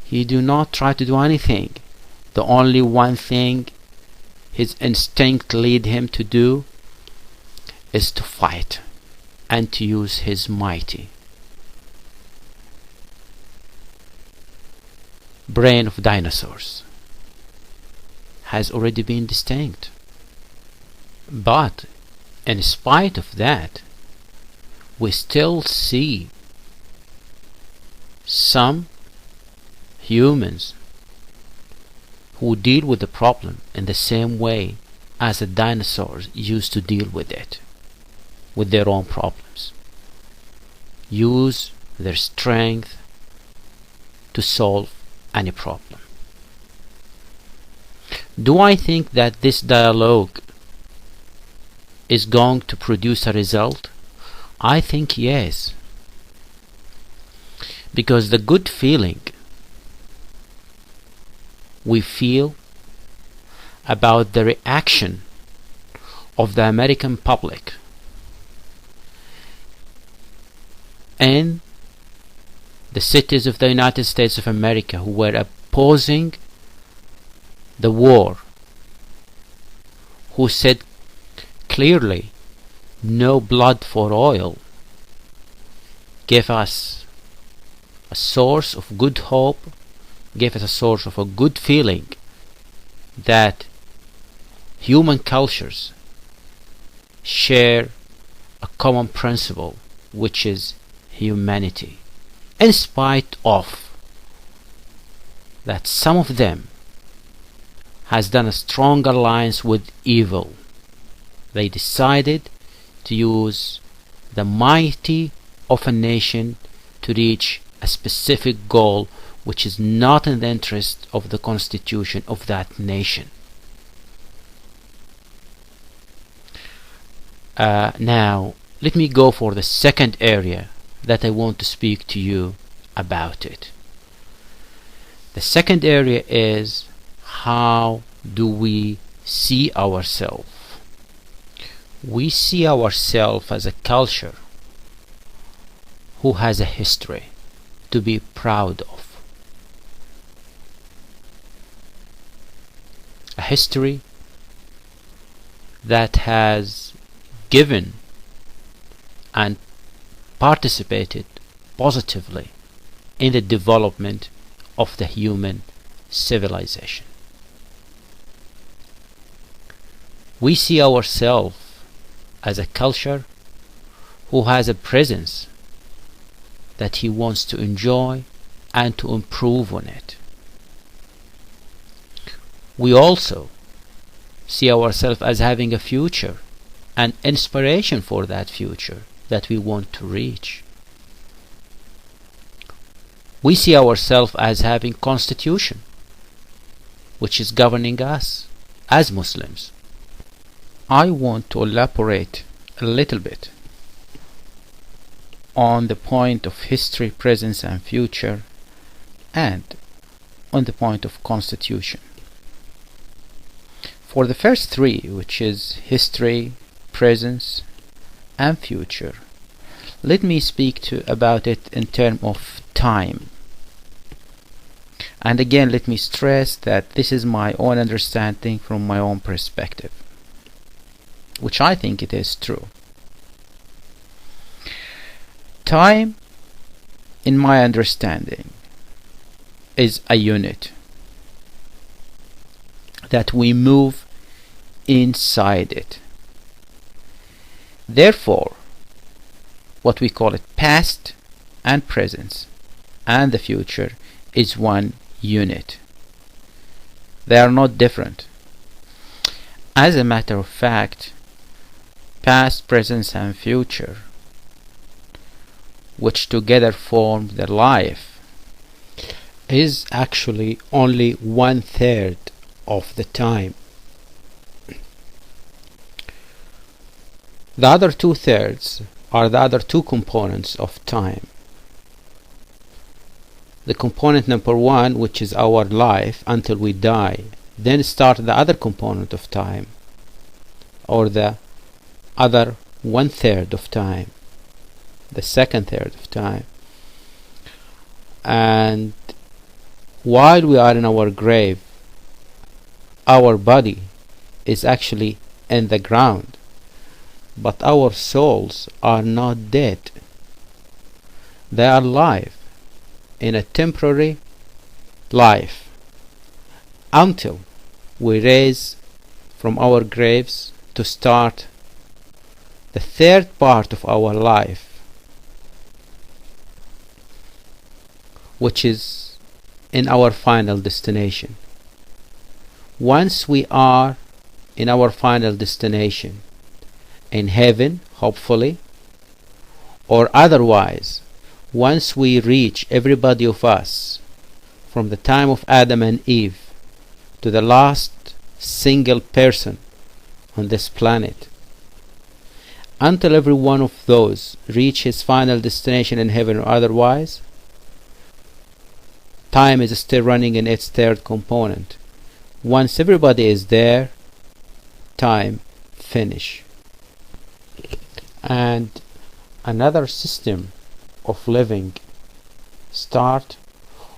he do not try to do anything. The only one thing his instinct lead him to do is to fight and to use his mighty brain of dinosaurs. Has already been distinct. But in spite of that, we still see some humans who deal with the problem in the same way as the dinosaurs used to deal with it, with their own problems. Use their strength to solve any problem. Do I think that this dialogue is going to produce a result? I think yes. Because the good feeling we feel about the reaction of the American public and the cities of the United States of America who were opposing the war, who said clearly no blood for oil, gave us a source of good hope, gave us a source of a good feeling that human cultures share a common principle, which is humanity, in spite of that some of them has done a strong alliance with evil. They decided to use the mighty of a nation to reach a specific goal which is not in the interest of the constitution of that nation. Now, let me go for the second area that I want to speak to you about it. The second area is, how do we see ourselves? We see ourselves as a culture who has a history to be proud of. A history that has given and participated positively in the development of the human civilization. We see ourselves as a culture who has a presence that he wants to enjoy and to improve on it. We also see ourselves as having a future and inspiration for that future that we want to reach. We see ourselves as having constitution which is governing us as Muslims. I want to elaborate a little bit on the point of history, presence and future, and on the point of constitution. For the first three, which is history, presence and future, let me speak about it in terms of time. And again, let me stress that this is my own understanding from my own perspective, which I think it is true. Time, in my understanding, is a unit that we move inside it. Therefore, what we call it past and present and the future is one unit. They are not different. As a matter of fact, past, present and future, which together form the life, is actually only 1/3 of the time. The other 2/3 are the other two components of time. The component number one, which is our life until we die, then start the other component of time, or the other 1/3 of time, the second third of time. And while we are in our grave, our body is actually in the ground, but our souls are not dead. They are alive in a temporary life until we rise from our graves to start the third part of our life, which is in our final destination. Once we are in our final destination, in heaven, hopefully, or otherwise, once we reach, everybody of us, from the time of Adam and Eve to the last single person on this planet, until every one of those reach his final destination in heaven or otherwise, time is still running in its third component. Once everybody is there, time finish. And another system of living start,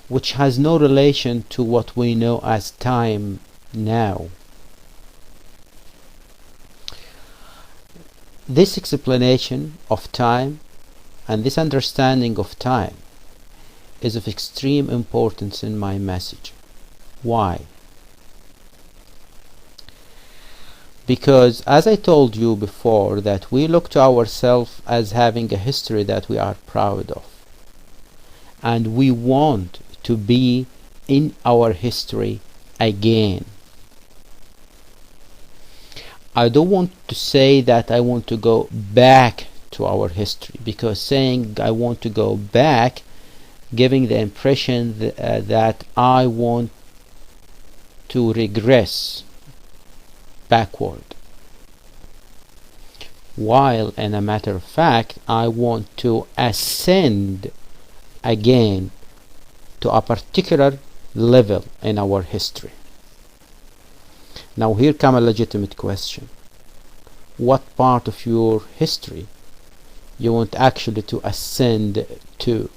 which has no relation to what we know as time now. This explanation of time and this understanding of time is of extreme importance in my message. Why? Because, as I told you before, that we look to ourselves as having a history that we are proud of, and we want to be in our history again. I don't want to say that I want to go back to our history, because saying I want to go back, giving the impression that I want to regress backward, while in a matter of fact I want to ascend again to a particular level in our history. Now here come a legitimate question. What part of your history you want actually to ascend to?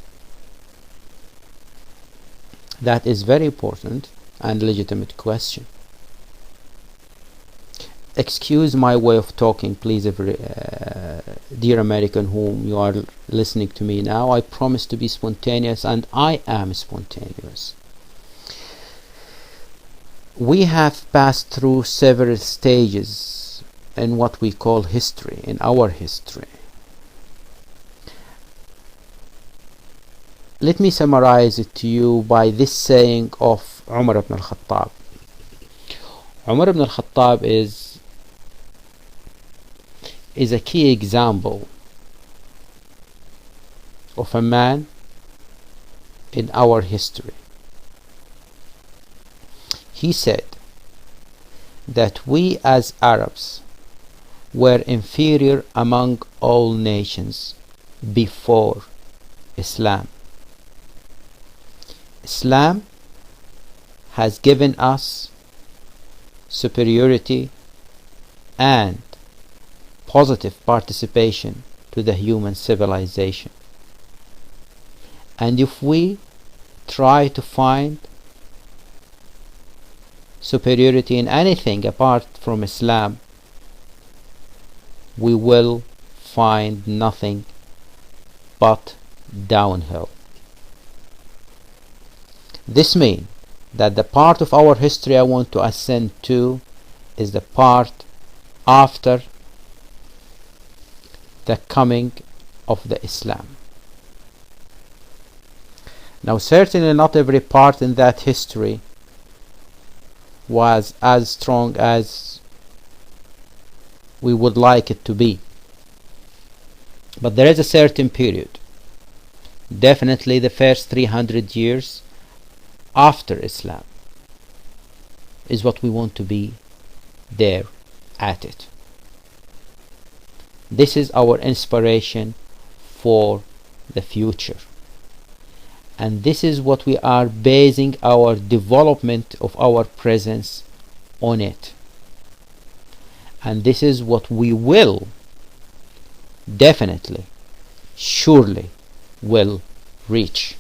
That is very important and legitimate question. Excuse my way of talking, please, dear American whom you are listening to me now. I promise to be spontaneous, and I am spontaneous. We have passed through several stages in what we call history, in our history. Let me summarize it to you by this saying of Umar ibn al-Khattab. Umar ibn al-Khattab is a key example of a man in our history. He said that we as Arabs were inferior among all nations before Islam. Islam has given us superiority and positive participation to the human civilization. And if we try to find superiority in anything apart from Islam, we will find nothing but downhill. This means that the part of our history I want to ascend to is the part after the coming of the Islam. Now certainly not every part in that history was as strong as we would like it to be, but there is a certain period, definitely the first 300 years after Islam, is what we want to be there at it. This is our inspiration for the future, and this is what we are basing our development of our presence on it, and this is what we will definitely, surely will reach.